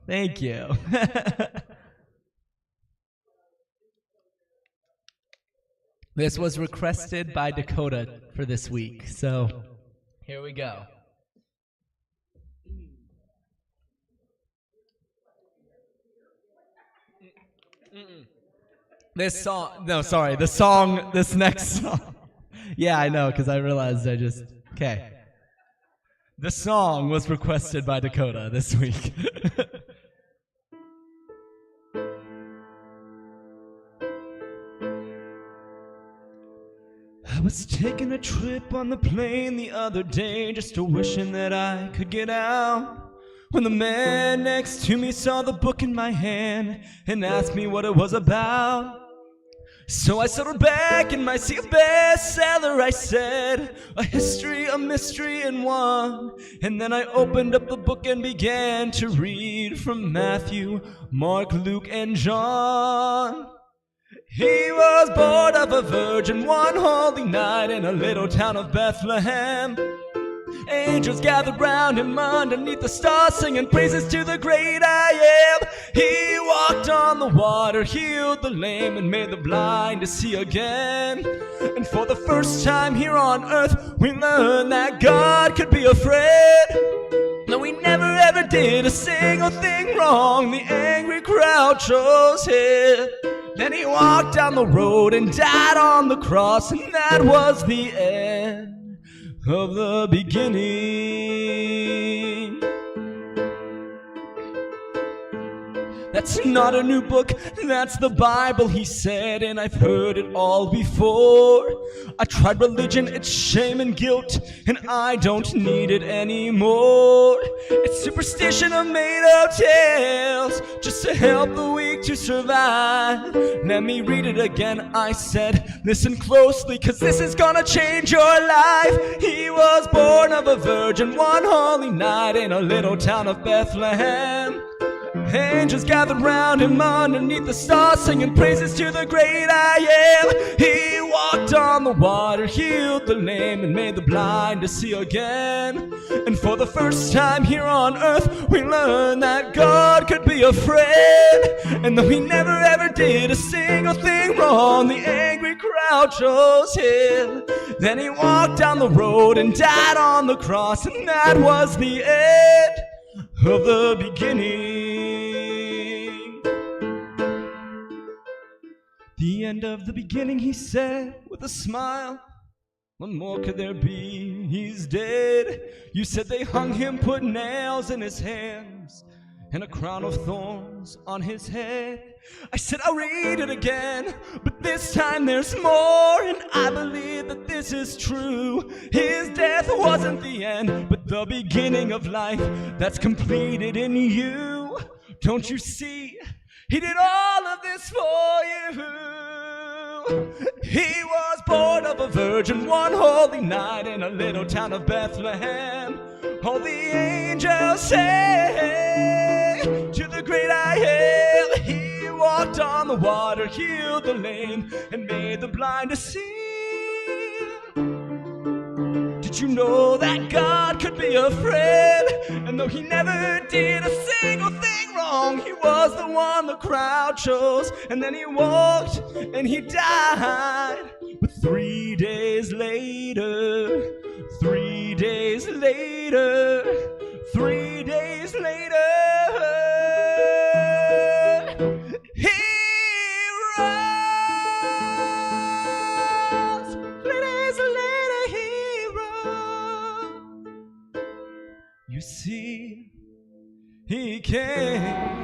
Thank you. This was requested by Dakota for this week, so here we go. This next song. Yeah, I know, because I realized okay. The song was requested by Dakota this week. I was taking a trip on the plane the other day, just wishing that I could get out, when the man next to me saw the book in my hand and asked me what it was about. So I settled back in my seat, a bestseller, I said, a history, a mystery, and one. And then I opened up the book and began to read from Matthew, Mark, Luke, and John. He was born of a virgin one holy night in a little town of Bethlehem. Angels gathered round him underneath the stars, singing praises to the great I am. He walked on the water, healed the lame, and made the blind to see again. And for the first time here on earth, we learned that God could be a friend. No, he never ever did a single thing wrong. The angry crowd chose him. Then he walked down the road and died on the cross, and that was the end of the beginning. That's not a new book, that's the Bible, he said, and I've heard it all before. I tried religion, it's shame and guilt, and I don't need it anymore. It's superstition of made-up tales, just to help the weak to survive. Let me read it again, I said, listen closely, cause this is gonna change your life. He was born of a virgin one holy night in a little town of Bethlehem. Angels gathered round him underneath the stars, singing praises to the great I am. He walked on the water, healed the lame, and made the blind to see again. And for the first time here on earth, we learned that God could be a friend. And though he never ever did a single thing wrong, the angry crowd chose him. Then he walked down the road and died on the cross, and that was the end of the beginning. The end of the beginning, he said with a smile. What more could there be? He's dead. You said they hung him, put nails in his hands, and a crown of thorns on his head. I said, I'll read it again, but this time there's more, and I believe that this is true. His death wasn't the end, but the beginning of life that's completed in you. Don't you see? He did all of this for you. He was born of a virgin one holy night in a little town of Bethlehem. All the angels say to the great I am. He walked on the water, healed the lame, and made the blind to see. Did you know that God could be a friend? And though he never did a single thing wrong, he was the one the crowd chose. And then he walked and he died. But 3 days later, 3 days later, 3 days later, he rose. 3 days later, he rose. You see, he came.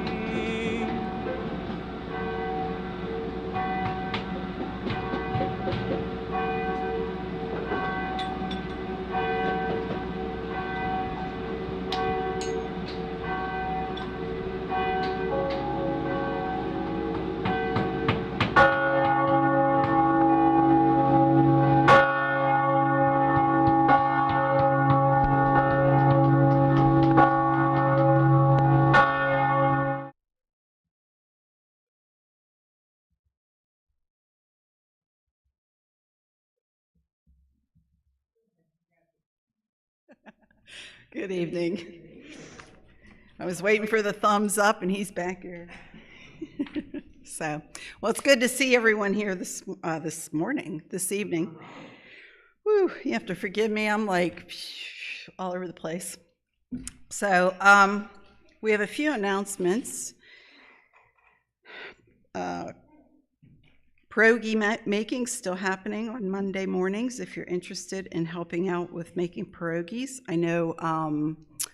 Good evening. I was waiting for the thumbs up, and he's back here. So, well, it's good to see everyone here this evening. Woo, you have to forgive me. I'm like all over the place. So, we have a few announcements. Pierogi making still happening on Monday mornings if you're interested in helping out with making pierogies. I know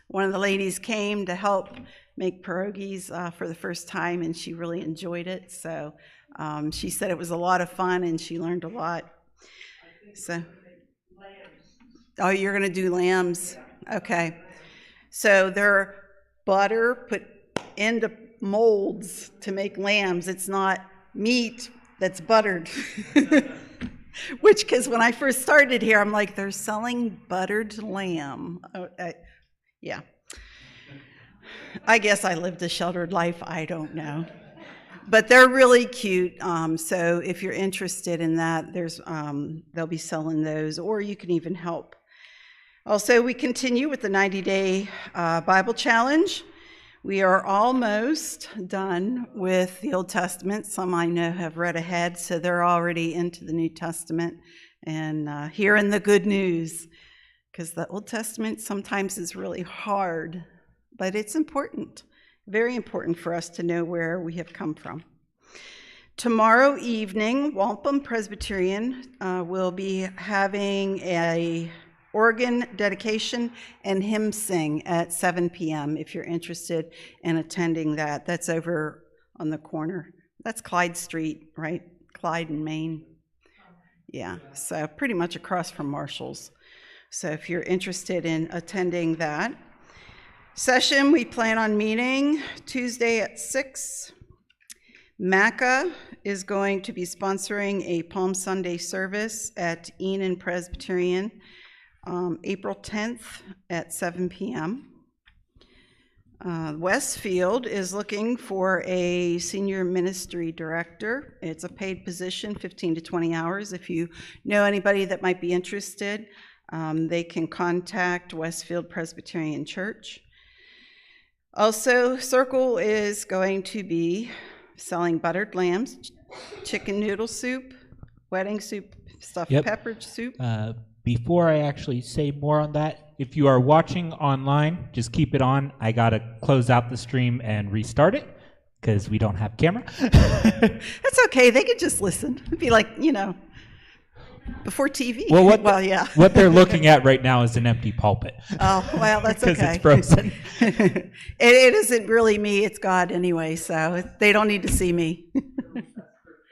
one of the ladies came to help make pierogies for the first time, and she really enjoyed it. So she said it was a lot of fun, and she learned a lot. So, oh, you're going to do lambs? Okay. So they're butter put into molds to make lambs. It's not meat that's buttered. Which, because when I first started here, I'm like, they're selling buttered lamb. Yeah. I guess I lived a sheltered life. I don't know. But they're really cute. So if you're interested in that, they'll be selling those, or you can even help. Also, we continue with the 90-day Bible challenge. We are almost done with the Old Testament. Some I know have read ahead, so they're already into the New Testament and hearing the good news, because the Old Testament sometimes is really hard, but it's important, very important for us to know where we have come from. Tomorrow evening, Moravia Presbyterian will be having a organ dedication and hymn sing at 7 p.m. if you're interested in attending that. That's over on the corner. That's Clyde Street, right? Clyde and Main. Yeah, so pretty much across from Marshall's. So if you're interested in attending that session, we plan on meeting Tuesday at 6. MACA is going to be sponsoring a Palm Sunday service at Enon Presbyterian April 10th at 7 p.m. Westfield is looking for a senior ministry director. It's a paid position, 15 to 20 hours. If you know anybody that might be interested, they can contact Westfield Presbyterian Church. Also, Circle is going to be selling buttered lambs, chicken noodle soup, wedding soup, stuffed pepper soup. Before I actually say more on that, if you are watching online, just keep it on. I got to close out the stream and restart it because we don't have camera. That's okay. They could just listen. It'd be like, before TV. Well, yeah. What they're looking at right now is an empty pulpit. Oh, well, that's okay. Because it's frozen. It isn't really me. It's God anyway, so they don't need to see me.